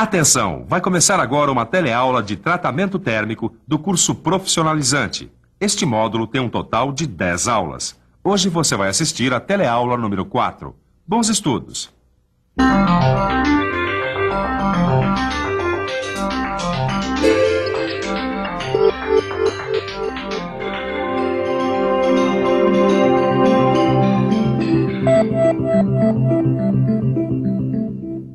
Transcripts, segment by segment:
Atenção! Vai começar agora uma teleaula de tratamento térmico do curso profissionalizante. Este módulo tem um total de 10 aulas. Hoje você vai assistir a teleaula número 4. Bons estudos!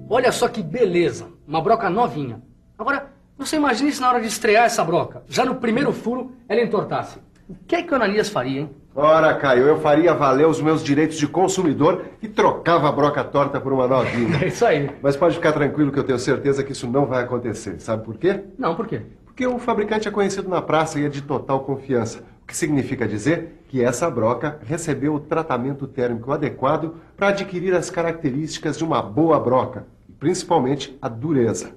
Olha só que beleza, uma broca novinha. Agora, você imagine se na hora de estrear essa broca, já no primeiro furo, ela entortasse. O que é que o Ananias faria, hein? Ora, Caio, eu faria valer os meus direitos de consumidor e trocava a broca torta por uma novinha. É isso aí. Mas pode ficar tranquilo que eu tenho certeza que isso não vai acontecer. Sabe por quê? Não, por quê? Porque o fabricante é conhecido na praça e é de total confiança. O que significa dizer que essa broca recebeu o tratamento térmico adequado para adquirir as características de uma boa broca. Principalmente a dureza.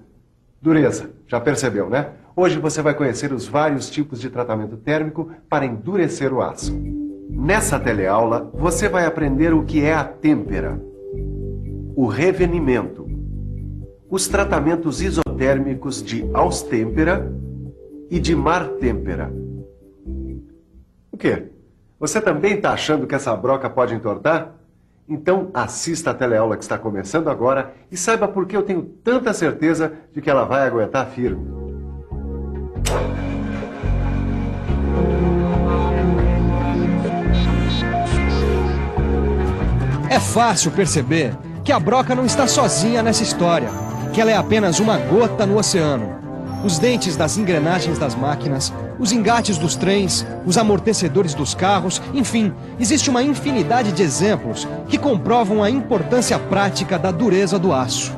Dureza, já percebeu, né? Hoje você vai conhecer os vários tipos de tratamento térmico para endurecer o aço. Nessa teleaula, você vai aprender o que é a têmpera, o revenimento, os tratamentos isotérmicos de austêmpera e de martêmpera. O quê? Você também está achando que essa broca pode entortar? Então assista a teleaula que está começando agora e saiba por que eu tenho tanta certeza de que ela vai aguentar firme. É fácil perceber que a broca não está sozinha nessa história, que ela é apenas uma gota no oceano. Os dentes das engrenagens das máquinas, os engates dos trens, os amortecedores dos carros, enfim, existe uma infinidade de exemplos que comprovam a importância prática da dureza do aço.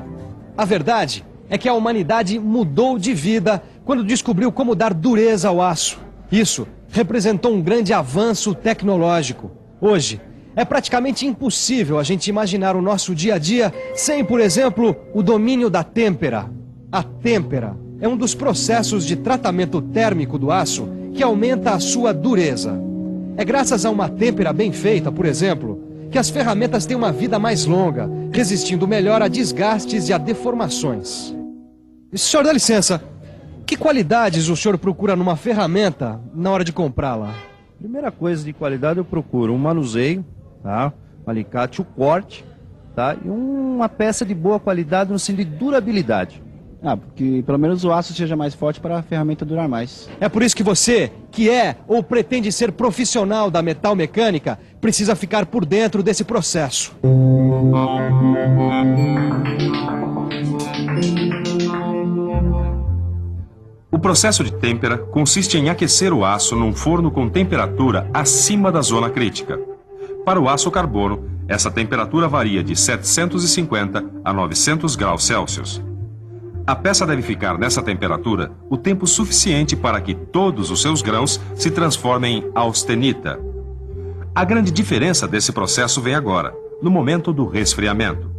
A verdade é que a humanidade mudou de vida quando descobriu como dar dureza ao aço. Isso representou um grande avanço tecnológico. Hoje, é praticamente impossível a gente imaginar o nosso dia a dia sem, por exemplo, o domínio da têmpera. A têmpera é um dos processos de tratamento térmico do aço que aumenta a sua dureza. É graças a uma têmpera bem feita, por exemplo, que as ferramentas têm uma vida mais longa, resistindo melhor a desgastes e a deformações. Senhor, dá licença. Que qualidades o senhor procura numa ferramenta na hora de comprá-la? Primeira coisa de qualidade eu procuro um manuseio, tá? Um alicate, o corte, tá? E uma peça de boa qualidade no sentido de durabilidade. Porque pelo menos o aço seja mais forte para a ferramenta durar mais. É por isso que você, que é ou pretende ser profissional da metal mecânica, precisa ficar por dentro desse processo. O processo de têmpera consiste em aquecer o aço num forno com temperatura acima da zona crítica. Para o aço carbono, essa temperatura varia de 750 a 900 graus Celsius. A peça deve ficar nessa temperatura o tempo suficiente para que todos os seus grãos se transformem em austenita. A grande diferença desse processo vem agora, no momento do resfriamento.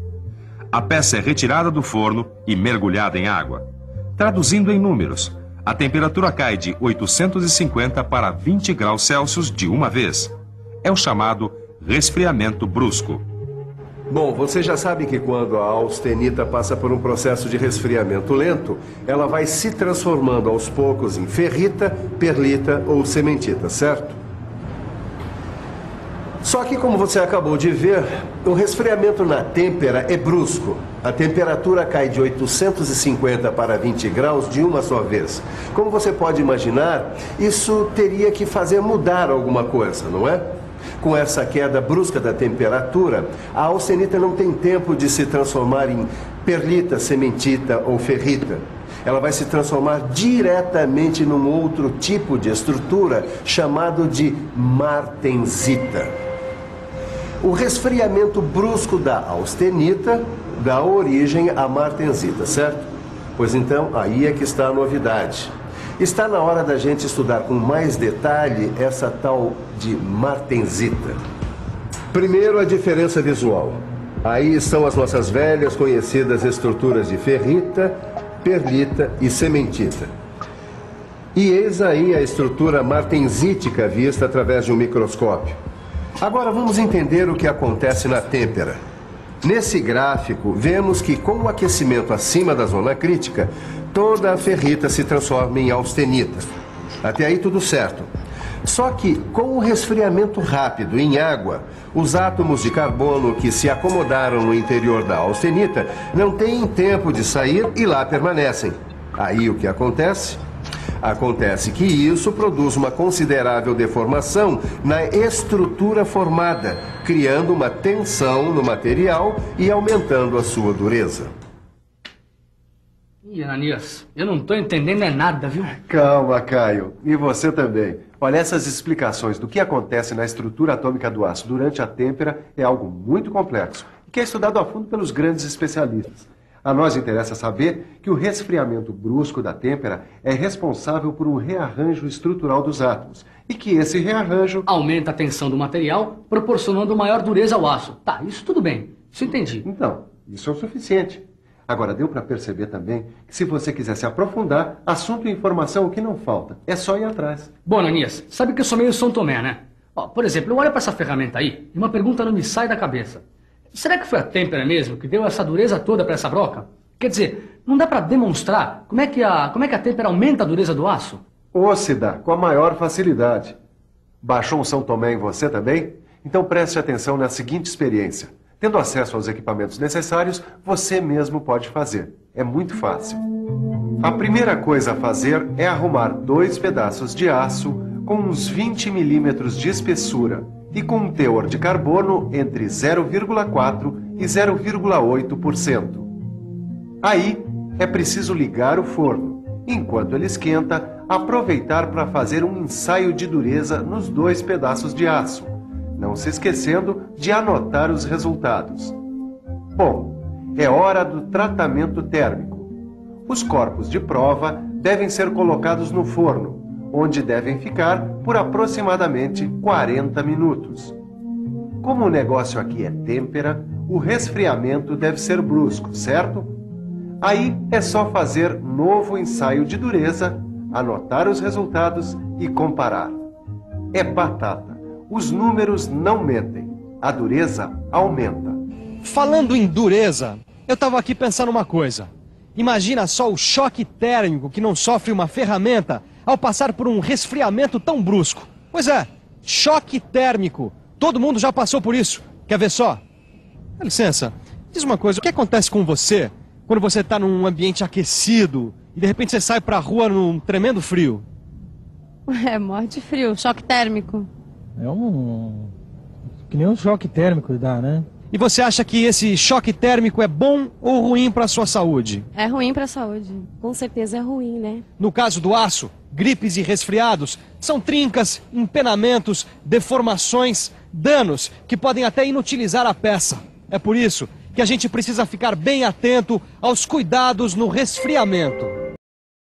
A peça é retirada do forno e mergulhada em água. Traduzindo em números, a temperatura cai de 850 para 20 graus Celsius de uma vez. É o chamado resfriamento brusco. Bom, você já sabe que quando a austenita passa por um processo de resfriamento lento, ela vai se transformando aos poucos em ferrita, perlita ou cementita, certo? Só que, como você acabou de ver, o resfriamento na têmpera é brusco. A temperatura cai de 850 para 20 graus de uma só vez. Como você pode imaginar, isso teria que fazer mudar alguma coisa, não é? Com essa queda brusca da temperatura, a austenita não tem tempo de se transformar em perlita, cementita ou ferrita. Ela vai se transformar diretamente num outro tipo de estrutura chamado de martensita. O resfriamento brusco da austenita dá origem à martensita, certo? Pois então, aí é que está a novidade. Está na hora da gente estudar com mais detalhe essa tal de martensita. Primeiro, a diferença visual. Aí estão as nossas velhas conhecidas estruturas de ferrita, perlita e cementita. E eis aí a estrutura martensítica vista através de um microscópio. Agora vamos entender o que acontece na têmpera. Nesse gráfico, vemos que com o aquecimento acima da zona crítica, toda a ferrita se transforma em austenita. Até aí tudo certo. Só que, com o resfriamento rápido em água, os átomos de carbono que se acomodaram no interior da austenita não têm tempo de sair e lá permanecem. Aí o que acontece? Acontece que isso produz uma considerável deformação na estrutura formada, criando uma tensão no material e aumentando a sua dureza. Ih, Ananias, eu não tô entendendo nada, viu? Calma, Caio. E você também. Olha, essas explicações do que acontece na estrutura atômica do aço durante a têmpera é algo muito complexo, que é estudado a fundo pelos grandes especialistas. A nós interessa saber que o resfriamento brusco da têmpera é responsável por um rearranjo estrutural dos átomos e que esse rearranjo Aumenta a tensão do material, proporcionando maior dureza ao aço. Tá, isso tudo bem. Isso entendi. Então, isso é o suficiente. Agora, deu para perceber também que se você quiser se aprofundar, assunto e informação o que não falta. É só ir atrás. Bom, Ananias, sabe que eu sou meio São Tomé, né? Ó, por exemplo, eu olho para essa ferramenta aí e uma pergunta não me sai da cabeça. Será que foi a têmpera mesmo que deu essa dureza toda para essa broca? Quer dizer, não dá para demonstrar como é que a têmpera aumenta a dureza do aço? Ou se dá, com a maior facilidade. Baixou um São Tomé em você também? Então preste atenção na seguinte experiência. Tendo acesso aos equipamentos necessários, você mesmo pode fazer. É muito fácil. A primeira coisa a fazer é arrumar 2 pedaços de aço com uns 20 milímetros de espessura e com um teor de carbono entre 0,4% e 0,8%. Aí é preciso ligar o forno. Enquanto ele esquenta, aproveitar para fazer um ensaio de dureza nos 2 pedaços de aço, não se esquecendo de anotar os resultados. Bom, é hora do tratamento térmico. Os corpos de prova devem ser colocados no forno, onde devem ficar por aproximadamente 40 minutos. Como o negócio aqui é têmpera, o resfriamento deve ser brusco, certo? Aí é só fazer novo ensaio de dureza, anotar os resultados e comparar. É batata. Os números não mentem. A dureza aumenta. Falando em dureza, eu estava aqui pensando uma coisa. Imagina só o choque térmico que não sofre uma ferramenta ao passar por um resfriamento tão brusco. Pois é, choque térmico. Todo mundo já passou por isso. Quer ver só? Dá licença, diz uma coisa, o que acontece com você quando você está num ambiente aquecido e de repente você sai pra rua num tremendo frio? É, morre de frio, choque térmico. É que nem um choque térmico dá, né? E você acha que esse choque térmico é bom ou ruim para a sua saúde? É ruim para a saúde. Com certeza é ruim, né? No caso do aço, gripes e resfriados são trincas, empenamentos, deformações, danos que podem até inutilizar a peça. É por isso que a gente precisa ficar bem atento aos cuidados no resfriamento.